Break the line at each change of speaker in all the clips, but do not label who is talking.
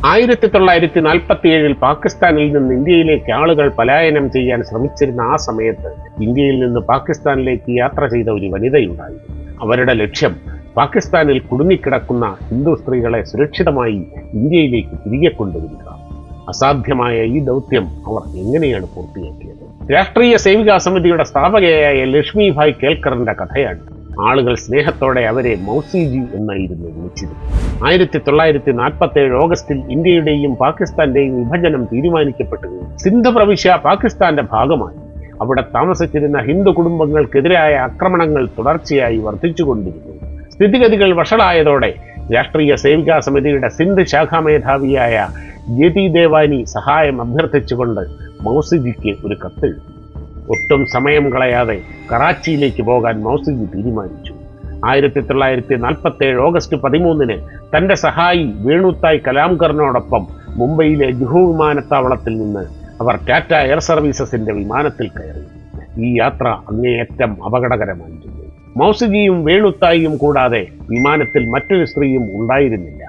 1947 പാകിസ്ഥാനിൽ നിന്ന് ഇന്ത്യയിലേക്ക് ആളുകൾ പലായനം ചെയ്യാൻ ശ്രമിച്ചിരുന്ന ആ സമയത്ത് ഇന്ത്യയിൽ നിന്ന് പാകിസ്ഥാനിലേക്ക് യാത്ര ചെയ്ത ഒരു വനിതയുണ്ടായി. അവരുടെ ലക്ഷ്യം പാകിസ്ഥാനിൽ കുടുങ്ങിക്കിടക്കുന്ന ഹിന്ദു സ്ത്രീകളെ സുരക്ഷിതമായി ഇന്ത്യയിലേക്ക് തിരികെ കൊണ്ടുവരിക. അസാധ്യമായ ഈ ദൗത്യം അവർ എങ്ങനെയാണ് പൂർത്തിയാക്കിയത്? രാഷ്ട്രീയ സേവികാ സമിതിയുടെ സ്ഥാപകയായ ലക്ഷ്മിഭായ് കേൽക്കറിന്റെ കഥയാണ്. ആളുകൾ സ്നേഹത്തോടെ അവരെ മൗസിജി എന്നായിരുന്നു വിളിച്ചിരുന്നത്. 1947 ഓഗസ്റ്റിൽ ഇന്ത്യയുടെയും പാകിസ്ഥാന്റെയും വിഭജനം തീരുമാനിക്കപ്പെട്ടുകയും സിന്ധ് പ്രവിശ്യ പാകിസ്ഥാന്റെ ഭാഗമായി. അവിടെ താമസിച്ചിരുന്ന ഹിന്ദു കുടുംബങ്ങൾക്കെതിരായ ആക്രമണങ്ങൾ തുടർച്ചയായി വർദ്ധിച്ചുകൊണ്ടിരുന്നു. സ്ഥിതിഗതികൾ വഷളായതോടെ രാഷ്ട്രീയ സേവികാ സമിതിയുടെ സിന്ധ് ശാഖാ മേധാവിയായ ജ്യോതി ദേവാനി സഹായം അഭ്യർത്ഥിച്ചുകൊണ്ട് മൗസിജിക്ക് ഒരു കത്തെഴുതി. ഒട്ടും സമയം കളയാതെ കറാച്ചിയിലേക്ക് പോകാൻ മൗസിജി തീരുമാനിച്ചു. 1947 ഓഗസ്റ്റ് 13 തന്റെ സഹായി വേണുത്തായ് കലാംകറിനോടൊപ്പം മുംബൈയിലെ ജുഹു വിമാനത്താവളത്തിൽ നിന്ന് അവർ ടാറ്റ എയർ സർവീസസിന്റെ വിമാനത്തിൽ കയറി. ഈ യാത്ര അങ്ങേയറ്റം അപകടകരമായിരുന്നു. മൗസിജിയും വേണുത്തായും കൂടാതെ വിമാനത്തിൽ മറ്റൊരു സ്ത്രീയും ഉണ്ടായിരുന്നില്ല.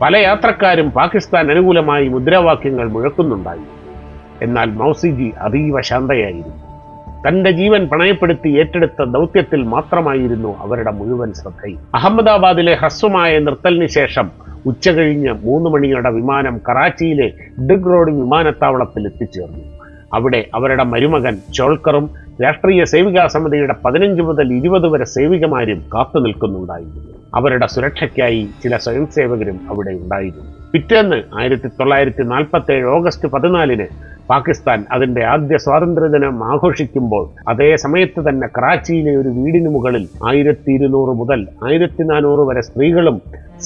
പല യാത്രക്കാരും പാകിസ്ഥാൻ അനുകൂലമായി മുദ്രാവാക്യങ്ങൾ മുഴക്കുന്നുണ്ടായിരുന്നു. എന്നാൽ മൗസിജി അതീവ ശാന്തയായിരുന്നു. തന്റെ ജീവൻ പണയപ്പെടുത്തി ഏറ്റെടുത്ത ദൗത്യത്തിൽ മാത്രമായിരുന്നു അവരുടെ മുഴുവൻ ശ്രദ്ധയും. അഹമ്മദാബാദിലെ ഹ്രസ്വമായ നിർത്തലിന് ശേഷം ഉച്ചകഴിഞ്ഞ് 3 മണിയോടെ വിമാനം കറാച്ചിയിലെ ഡിഗ് റോഡ് വിമാനത്താവളത്തിൽ എത്തിച്ചേർന്നു. അവിടെ അവരുടെ മരുമകൻ ചോൾക്കറും രാഷ്ട്രീയ സേവികാ സമിതിയുടെ 15 മുതൽ 20 വരെ സേവികമാരും കാത്തു നിൽക്കുന്നുണ്ടായിരുന്നു. അവരുടെ സുരക്ഷയ്ക്കായി ചില സ്വയം സേവകരും അവിടെ ഉണ്ടായിരുന്നു. പിറ്റേന്ന് 1947 ഓഗസ്റ്റ് 14 പാകിസ്ഥാൻ അതിന്റെ ആദ്യ സ്വാതന്ത്ര്യദിനം ആഘോഷിക്കുമ്പോൾ അതേ സമയത്ത് തന്നെ കറാച്ചിയിലെ ഒരു വീടിന് മുകളിൽ 1200 മുതൽ 1400 വരെ സ്ത്രീകളും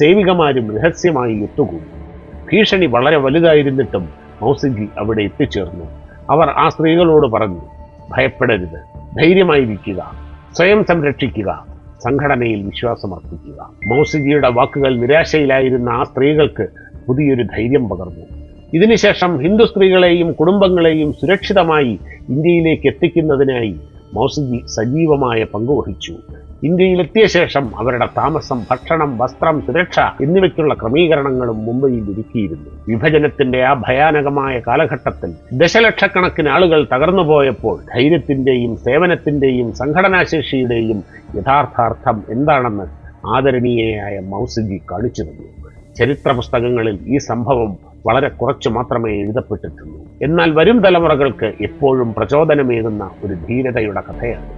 സേവികമാരും രഹസ്യമായി ഒത്തുകൂടി. ഭീഷണി വളരെ വലുതായിരുന്നിട്ടും മൗസിജി അവിടെ എത്തിച്ചേർന്നു. അവർ ആ സ്ത്രീകളോട് പറഞ്ഞു, ഭയപ്പെടരുത്, ധൈര്യമായിരിക്കുക, സ്വയം സംരക്ഷിക്കുക, സംഘടനയിൽ വിശ്വാസമർപ്പിക്കുക. മൗസിജിയുടെ വാക്കുകൾ നിരാശയിലായിരുന്ന ആ സ്ത്രീകൾക്ക് പുതിയൊരു ധൈര്യം പകർന്നു. ഇതിനുശേഷം ഹിന്ദു സ്ത്രീകളെയും കുടുംബങ്ങളെയും സുരക്ഷിതമായി ഇന്ത്യയിലേക്ക് എത്തിക്കുന്നതിനായി മൗസിജി സജീവമായ പങ്കുവഹിച്ചു. ഇന്ത്യയിലെത്തിയ ശേഷം അവരുടെ താമസം, ഭക്ഷണം, വസ്ത്രം, സുരക്ഷ എന്നിവയ്ക്കുള്ള ക്രമീകരണങ്ങളും മുംബൈയിൽ ഒരുക്കിയിരുന്നു. വിഭജനത്തിന്റെ ആ ഭയാനകമായ കാലഘട്ടത്തിൽ ദശലക്ഷക്കണക്കിന് ആളുകൾ തകർന്നുപോയപ്പോൾ ധൈര്യത്തിന്റെയും സേവനത്തിന്റെയും സംഘടനാശേഷിയുടെയും യഥാർത്ഥാർത്ഥം എന്താണെന്ന് ആദരണീയയായ മൗസിജി കാണിച്ചു തന്നു. ചരിത്ര പുസ്തകങ്ങളിൽ ഈ സംഭവം വളരെ കുറച്ച് മാത്രമേ എഴുതപ്പെട്ടിട്ടുള്ളൂ. എന്നാൽ വരും തലമുറകൾക്ക് എപ്പോഴും പ്രചോദനമേകുന്ന ഒരു ധീരതയുടെ കഥയാണ്.